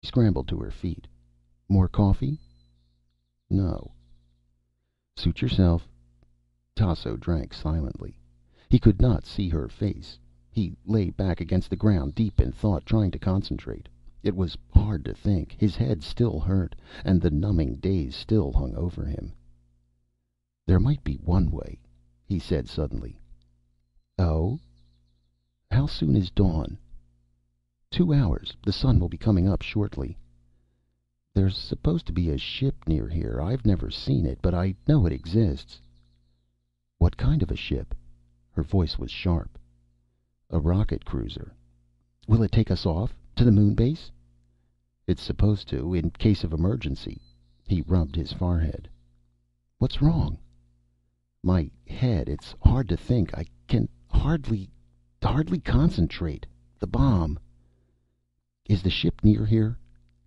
She scrambled to her feet. More coffee? No. Suit yourself. Tasso drank silently. He could not see her face. He lay back against the ground, deep in thought, trying to concentrate. It was hard to think. His head still hurt, and the numbing daze still hung over him. There might be one way, he said suddenly. Oh? How soon is dawn? 2 hours. The sun will be coming up shortly. There's supposed to be a ship near here. I've never seen it, but I know it exists. What kind of a ship? Her voice was sharp. A rocket cruiser. Will it take us off? To the moon base? It's supposed to, in case of emergency. He rubbed his forehead. What's wrong? My head. It's hard to think. I can hardly concentrate. The bomb. Is the ship near here?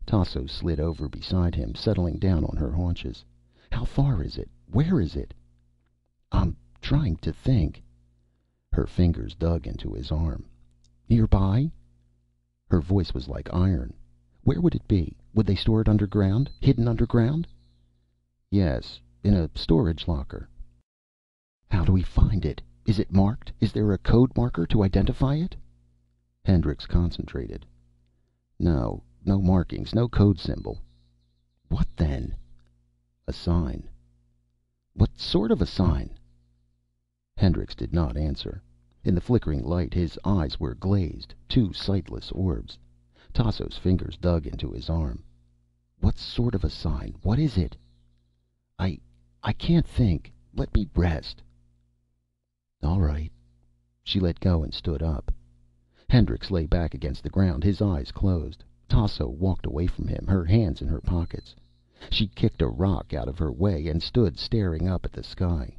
Tasso slid over beside him, settling down on her haunches. How far is it? Where is it? I'm trying to think. Her fingers dug into his arm. Nearby? Her voice was like iron. Where would it be? Would they store it underground? Hidden underground? Yes, in a storage locker. How do we find it? Is it marked? Is there a code marker to identify it? Hendricks concentrated. No markings, no code symbol. What then? A sign. What sort of a sign? Hendricks did not answer. In the flickering light, his eyes were glazed, two sightless orbs. Tasso's fingers dug into his arm. What sort of a sign? What is it? I can't think. Let me rest. All right. She let go and stood up. Hendricks lay back against the ground, his eyes closed. Tasso walked away from him, her hands in her pockets. She kicked a rock out of her way and stood staring up at the sky.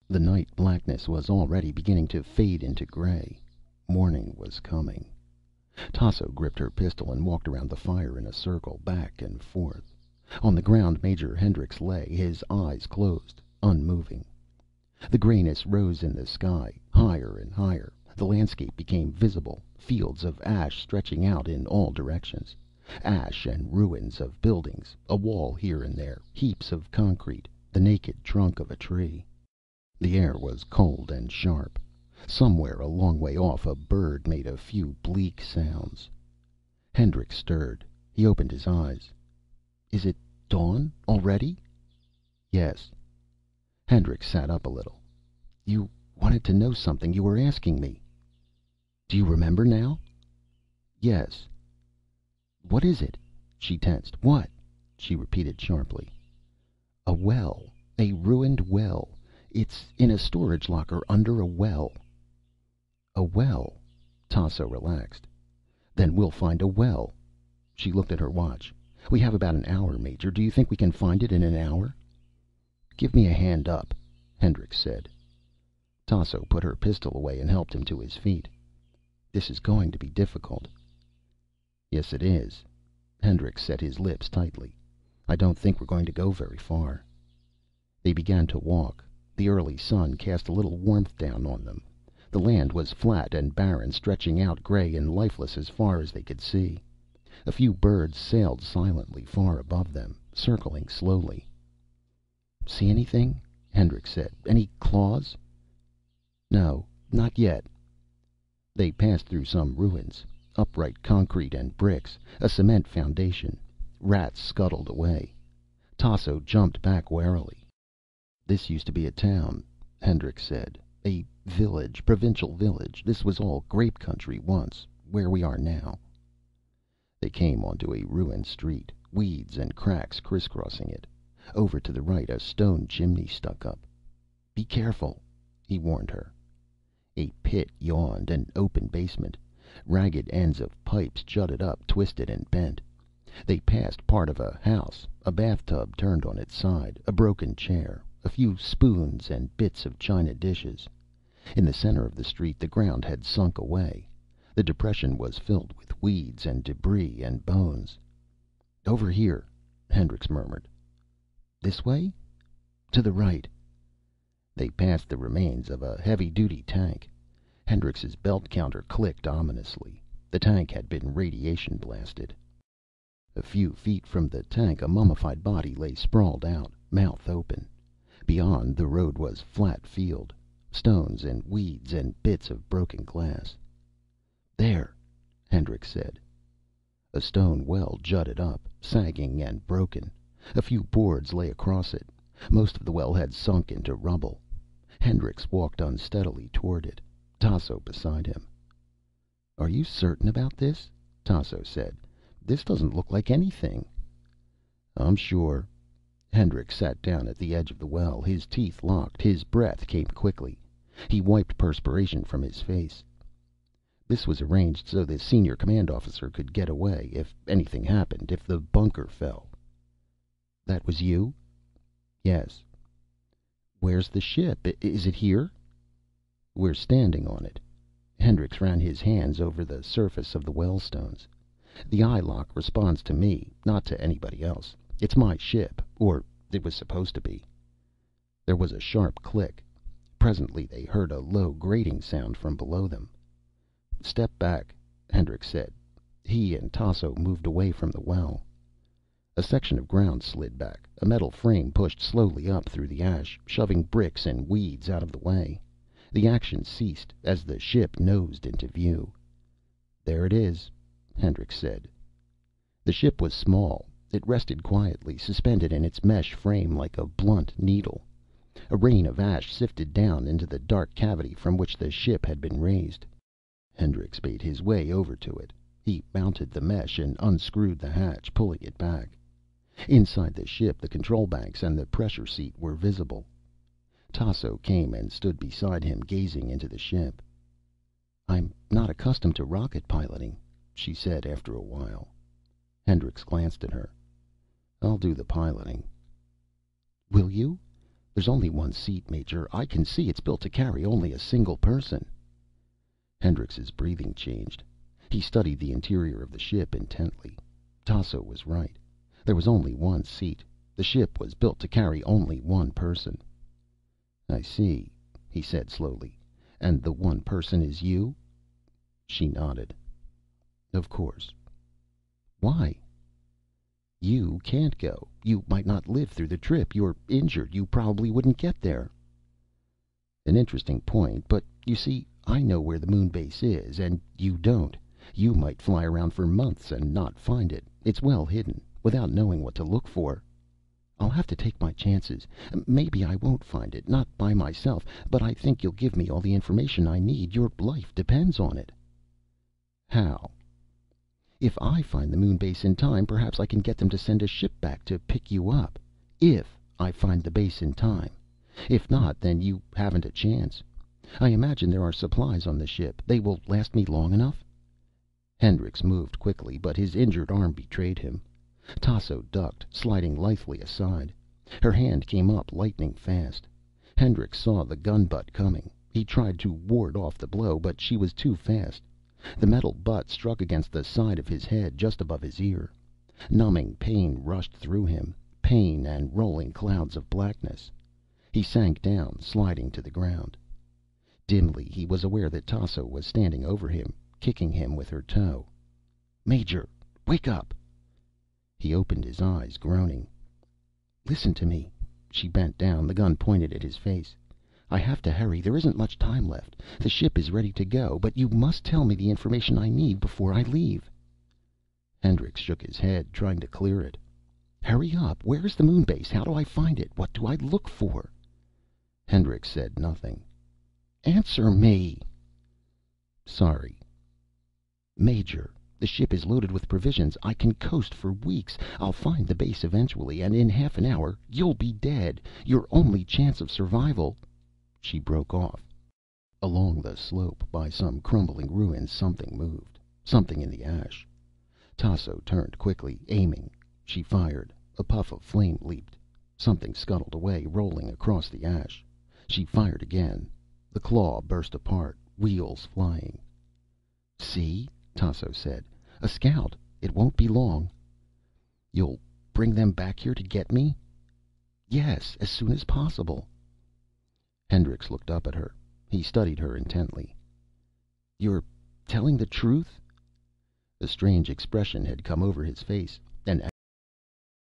The night blackness was already beginning to fade into gray. Morning was coming. Tasso gripped her pistol and walked around the fire in a circle, back and forth. On the ground Major Hendricks lay, his eyes closed, unmoving. The grayness rose in the sky, higher and higher. The landscape became visible, fields of ash stretching out in all directions. Ash and ruins of buildings, a wall here and there, heaps of concrete, the naked trunk of a tree. The air was cold and sharp. Somewhere a long way off a bird made a few bleak sounds. Hendricks stirred. He opened his eyes. Is it dawn already? Yes. Hendricks sat up a little. You wanted to know something. You were asking me. Do you remember now? Yes. What is it? She tensed. What? She repeated sharply. A well. A ruined well. It's in a storage locker under a well. A well? Tasso relaxed. Then we'll find a well. She looked at her watch. We have about an hour, Major. Do you think we can find it in an hour? Give me a hand up, Hendricks said. Tasso put her pistol away and helped him to his feet. This is going to be difficult. Yes, it is. Hendricks set his lips tightly. I don't think we're going to go very far. They began to walk. The early sun cast a little warmth down on them. The land was flat and barren, stretching out gray and lifeless as far as they could see. A few birds sailed silently far above them, circling slowly. See anything? Hendricks said. Any claws? No, not yet. They passed through some ruins. Upright concrete and bricks, a cement foundation. Rats scuttled away. Tasso jumped back warily. This used to be a town, Hendricks said. A village, provincial village. This was all grape country once, where we are now. They came onto a ruined street, weeds and cracks crisscrossing it. Over to the right, a stone chimney stuck up. Be careful, he warned her. A pit yawned, an open basement. Ragged ends of pipes jutted up, twisted and bent. They passed part of a house, a bathtub turned on its side, a broken chair, a few spoons and bits of china dishes. In the center of the street, the ground had sunk away. The depression was filled with weeds and debris and bones. Over here, Hendricks murmured. This way? To the right. They passed the remains of a heavy-duty tank. Hendrix's belt counter clicked ominously. The tank had been radiation blasted. A few feet from the tank, a mummified body lay sprawled out, mouth open. Beyond, the road was flat field. Stones and weeds and bits of broken glass. "There," Hendricks said. A stone well jutted up, sagging and broken. A few boards lay across it. Most of the well had sunk into rubble. Hendricks walked unsteadily toward it, Tasso beside him. "Are you certain about this?" Tasso said. "This doesn't look like anything." "I'm sure." Hendricks sat down at the edge of the well, his teeth locked. His breath came quickly. He wiped perspiration from his face. "This was arranged so the senior command officer could get away, if anything happened, if the bunker fell." "That was you?" "Yes." "Where's the ship? Is it here?" "We're standing on it." Hendricks ran his hands over the surface of the well stones. "The eye lock responds to me, not to anybody else. It's my ship, or it was supposed to be." There was a sharp click. Presently they heard a low grating sound from below them. "Step back," Hendricks said. He and Tasso moved away from the well. A section of ground slid back. A metal frame pushed slowly up through the ash, shoving bricks and weeds out of the way. The action ceased as the ship nosed into view. "There it is," Hendricks said. The ship was small. It rested quietly, suspended in its mesh frame like a blunt needle. A rain of ash sifted down into the dark cavity from which the ship had been raised. Hendricks made his way over to it. He mounted the mesh and unscrewed the hatch, pulling it back. Inside the ship, the control banks and the pressure seat were visible. Tasso came and stood beside him, gazing into the ship. "I'm not accustomed to rocket piloting," she said after a while. Hendricks glanced at her. "I'll do the piloting." "Will you? There's only one seat, Major. I can see it's built to carry only a single person." Hendricks' breathing changed. He studied the interior of the ship intently. Tasso was right. There was only one seat. The ship was built to carry only one person. "I see," he said slowly. "And the one person is you?" She nodded. "Of course." "Why?" "You can't go. You might not live through the trip. You're injured. You probably wouldn't get there." "An interesting point. But you see, I know where the moon base is, and you don't. You might fly around for months and not find it. It's well hidden, without knowing what to look for." "I'll have to take my chances. Maybe I won't find it, not by myself. But I think you'll give me all the information I need. Your life depends on it." "How?" "If I find the moon base in time, perhaps I can get them to send a ship back to pick you up. If I find the base in time. If not, then you haven't a chance. I imagine there are supplies on the ship. They will last me long enough?" Hendricks moved quickly, but his injured arm betrayed him. Tasso ducked, sliding lithely aside. Her hand came up lightning fast. Hendricks saw the gun butt coming. He tried to ward off the blow, but she was too fast. The metal butt struck against the side of his head, just above his ear. Numbing pain rushed through him, pain and rolling clouds of blackness. He sank down, sliding to the ground. Dimly, he was aware that Tasso was standing over him, kicking him with her toe. "Major, wake up!" He opened his eyes, groaning. "Listen to me." She bent down, the gun pointed at his face. "I have to hurry. There isn't much time left. The ship is ready to go, but you must tell me the information I need before I leave." Hendricks shook his head, trying to clear it. "Hurry up. Where is the moon base? How do I find it? What do I look for?" Hendricks said nothing. "Answer me." "Sorry." "Major, the ship is loaded with provisions. I can coast for weeks. I'll find the base eventually, and in half an hour you'll be dead. Your only chance of survival—" She broke off. Along the slope, by some crumbling ruins, something moved. Something in the ash. Tasso turned quickly, aiming. She fired. A puff of flame leaped. Something scuttled away, rolling across the ash. She fired again. The claw burst apart, wheels flying. "See?" Tasso said. "A scout. It won't be long." "You'll bring them back here to get me?" "Yes, as soon as possible." Hendricks looked up at her. He studied her intently. "You're telling the truth?" A strange expression had come over his face.